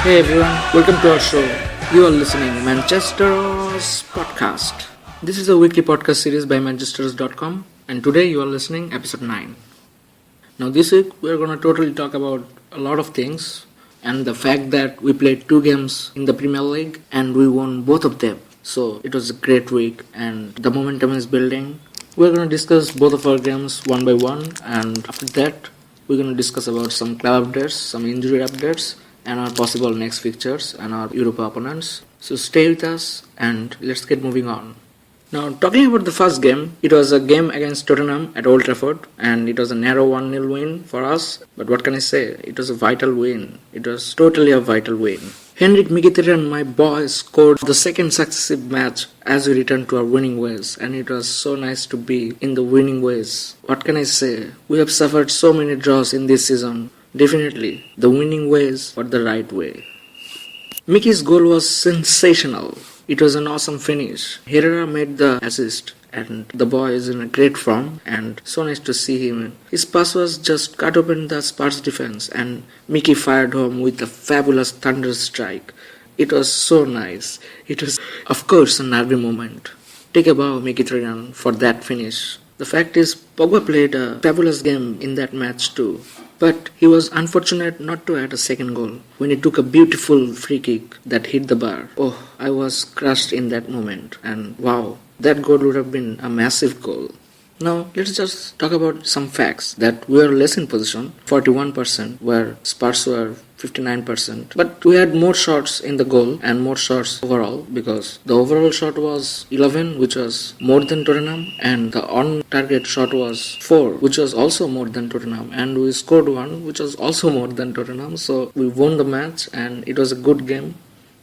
Hey everyone, welcome to our show. You are listening Manchesteros Podcast. This is a weekly podcast series by Manchesteros.com, and today you are listening episode 9. Now this week we are going to totally talk about a lot of things and the fact that we played 2 games in the Premier League and we won both of them. So it was a great week and the momentum is building. We are going to discuss both of our games one by one, and after that we're going to discuss about some club updates, some injury updates, and our possible next fixtures and our Europa opponents. So stay with us and let's get moving on. Now, talking about the first game, it was a game against Tottenham at Old Trafford and it was a narrow 1-0 win for us. But what can I say? It was a vital win. It was totally a vital win. Henrik Mkhitaryan, my boy, scored the second successive match as we returned to our winning ways, and it was so nice to be in the winning ways. What can I say? We have suffered so many draws in this season. Definitely, the winning ways were the right way. Mickey's goal was sensational. It was an awesome finish. Herrera made the assist and the boy is in a great form and so nice to see him. His pass was just cut open the Spurs defense and Mickey fired home with a fabulous thunder strike. It was so nice. It was, of course, a nervy moment. Take a bow, Mkhitaryan, for that finish. The fact is, Pogba played a fabulous game in that match too. But he was unfortunate not to add a second goal when he took a beautiful free kick that hit the bar. Oh, I was crushed in that moment, and wow, that goal would have been a massive goal. Now, let's just talk about some facts that we were less in possession, 41%, where Spurs were 59%. But we had more shots in the goal and more shots overall because the overall shot was 11, which was more than Tottenham, and the on-target shot was 4, which was also more than Tottenham, and we scored 1, which was also more than Tottenham. So we won the match and it was a good game.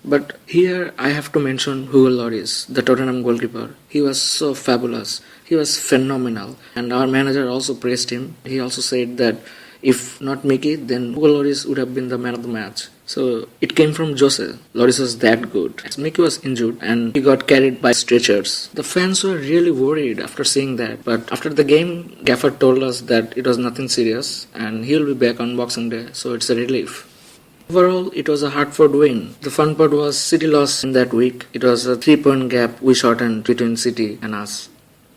But here I have to mention Hugo Lloris, the Tottenham goalkeeper. He was so fabulous. He was phenomenal. And our manager also praised him. He also said that if not Mickey, then Hugo Lloris would have been the man of the match. So it came from Jose. Lloris was that good. Mickey was injured and he got carried by stretchers. The fans were really worried after seeing that. But after the game, Gaffer told us that it was nothing serious and he'll be back on Boxing Day. So it's a relief. Overall, it was a hard-fought win. The fun part was City lost in that week. It was a 3-point gap we shortened between City and us.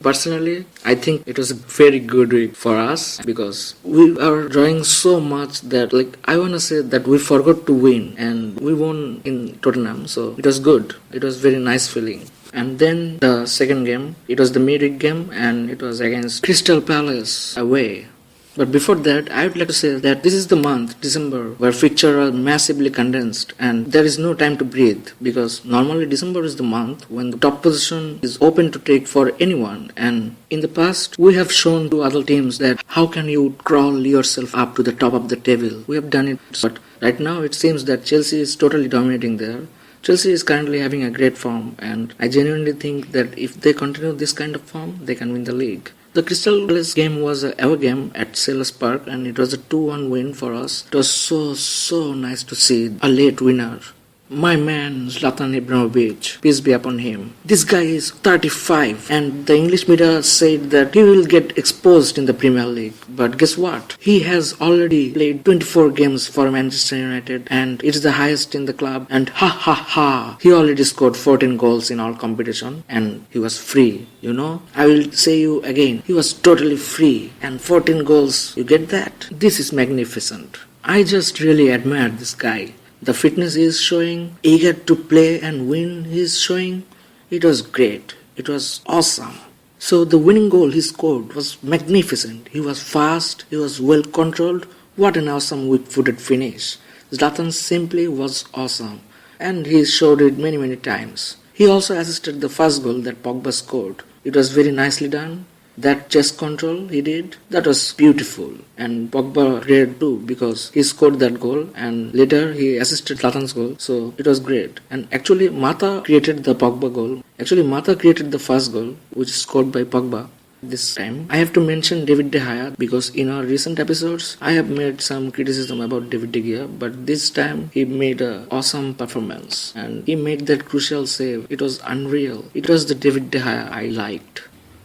Personally, I think it was a very good week for us because we are drawing so much that I want to say that we forgot to win and we won in Tottenham. So it was good. It was very nice feeling. And then the second game, it was the midweek game and it was against Crystal Palace away. But before that, I would like to say that this is the month, December, where fixtures are massively condensed and there is no time to breathe because normally December is the month when the top position is open to take for anyone, and in the past we have shown to other teams that how can you crawl yourself up to the top of the table. We have done it, but right now it seems that Chelsea is totally dominating there. Chelsea is currently having a great form and I genuinely think that if they continue this kind of form, they can win the league. The Crystal Palace game was an away game at Selhurst Park and it was a 2-1 win for us. It was so nice to see a late winner. My man Zlatan Ibrahimovic, peace be upon him. This guy is 35 and the English media said that he will get exposed in the Premier League. But guess what? He has already played 24 games for Manchester United and it's the highest in the club, and he already scored 14 goals in all competition and he was free, I will say you again, he was totally free and 14 goals, you get that? This is magnificent. I just really admire this guy. The fitness he is showing, eager to play and win he is showing. It was great. It was awesome. So the winning goal he scored was magnificent. He was fast. He was well controlled. What an awesome weak-footed finish. Zlatan simply was awesome. And he showed it many times. He also assisted the first goal that Pogba scored. It was very nicely done. That chest control he did, that was beautiful. And Pogba did too because he scored that goal and later he assisted Zlatan's goal. So it was great. And actually Mata created the Pogba goal. Actually Mata created the first goal which is scored by Pogba. This time I have to mention David De Gea because in our recent episodes I have made some criticism about David De Gea, but this time he made an awesome performance and he made that crucial save. It was unreal. It was the David De Gea I liked.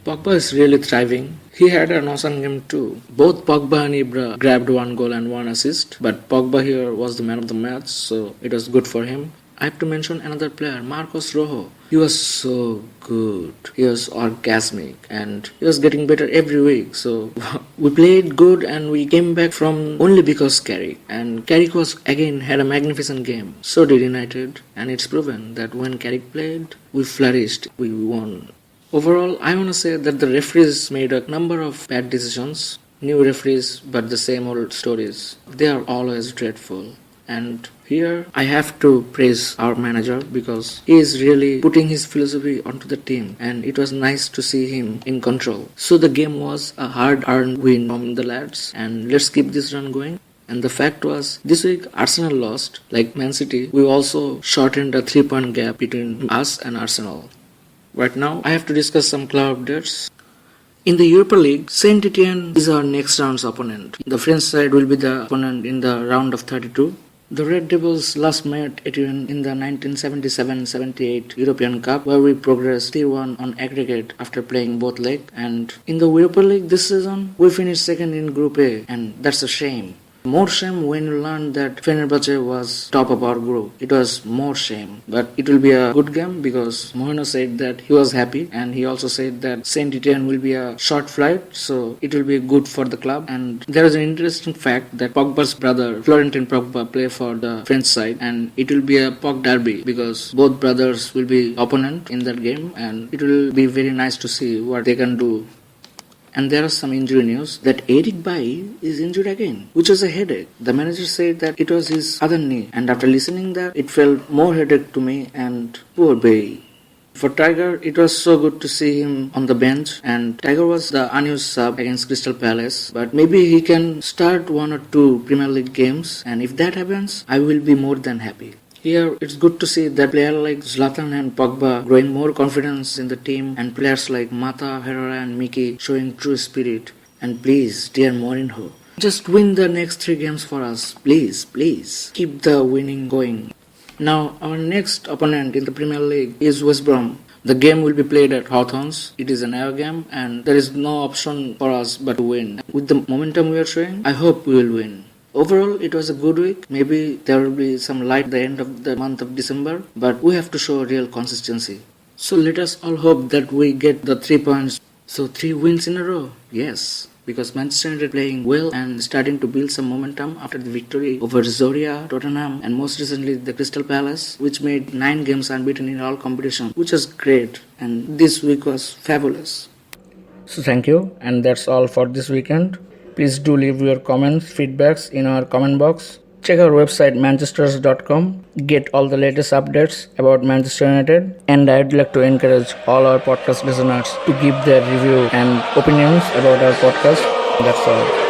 Pogba is really thriving. He had an awesome game too. Both Pogba and Ibra grabbed one goal and one assist, but Pogba here was the man of the match, so it was good for him. I have to mention another player, Marcos Rojo. He was so good. He was orgasmic and he was getting better every week. So we played good and we came back from only because Carrick. And Carrick was again had a magnificent game. So did United. And it's proven that when Carrick played, we flourished. We won. Overall, I want to say that the referees made a number of bad decisions. New referees, but the same old stories. They are always dreadful. And here I have to praise our manager because he is really putting his philosophy onto the team and it was nice to see him in control. So the game was a hard-earned win from the lads and let's keep this run going. And the fact was, this week Arsenal lost. Like Man City, we also shortened a 3-point gap between us and Arsenal. Right now, I have to discuss some club updates. In the Europa League, Saint Etienne is our next round's opponent. The French side will be the opponent in the round of 32. The Red Devils last met Etienne in the 1977-78 European Cup where we progressed 3-1 on aggregate after playing both legs. And in the Europa League this season, we finished second in Group A and that's a shame. More shame when you learn that Fenerbahce was top of our group. It was more shame. But it will be a good game because Moreno said that he was happy and he also said that Saint Etienne will be a short flight, so it will be good for the club. And there is an interesting fact that Pogba's brother, Florentin Pogba, play for the French side and it will be a Pog derby because both brothers will be opponent in that game and it will be very nice to see what they can do. And there are some injury news that Eric Bailly is injured again, which was a headache. The manager said that it was his other knee, and after listening that, it felt more headache to me and poor Bailly. For Tiger, it was so good to see him on the bench and Tiger was the unused sub against Crystal Palace, but maybe he can start 1 or 2 Premier League games and if that happens, I will be more than happy. Here, it's good to see that players like Zlatan and Pogba growing more confidence in the team and players like Mata, Herrera and Miki showing true spirit. And please, dear Mourinho, just win the next 3 games for us. Please, please. Keep the winning going. Now, our next opponent in the Premier League is West Brom. The game will be played at Hawthorns. It is an away game and there is no option for us but to win. With the momentum we are showing, I hope we will win. Overall, it was a good week. Maybe there will be some light at the end of the month of December, but we have to show real consistency. So let us all hope that we get the 3 points. So 3 wins in a row? Yes. Because Manchester United playing well and starting to build some momentum after the victory over Zoria, Tottenham and most recently the Crystal Palace, which made 9 games unbeaten in all competitions, which was great. And this week was fabulous. So thank you, and that's all for this weekend. Please do leave your comments, feedbacks in our comment box. Check our website Manchesteros.com. Get all the latest updates about Manchester United. And I'd like to encourage all our podcast listeners to give their review and opinions about our podcast. That's all.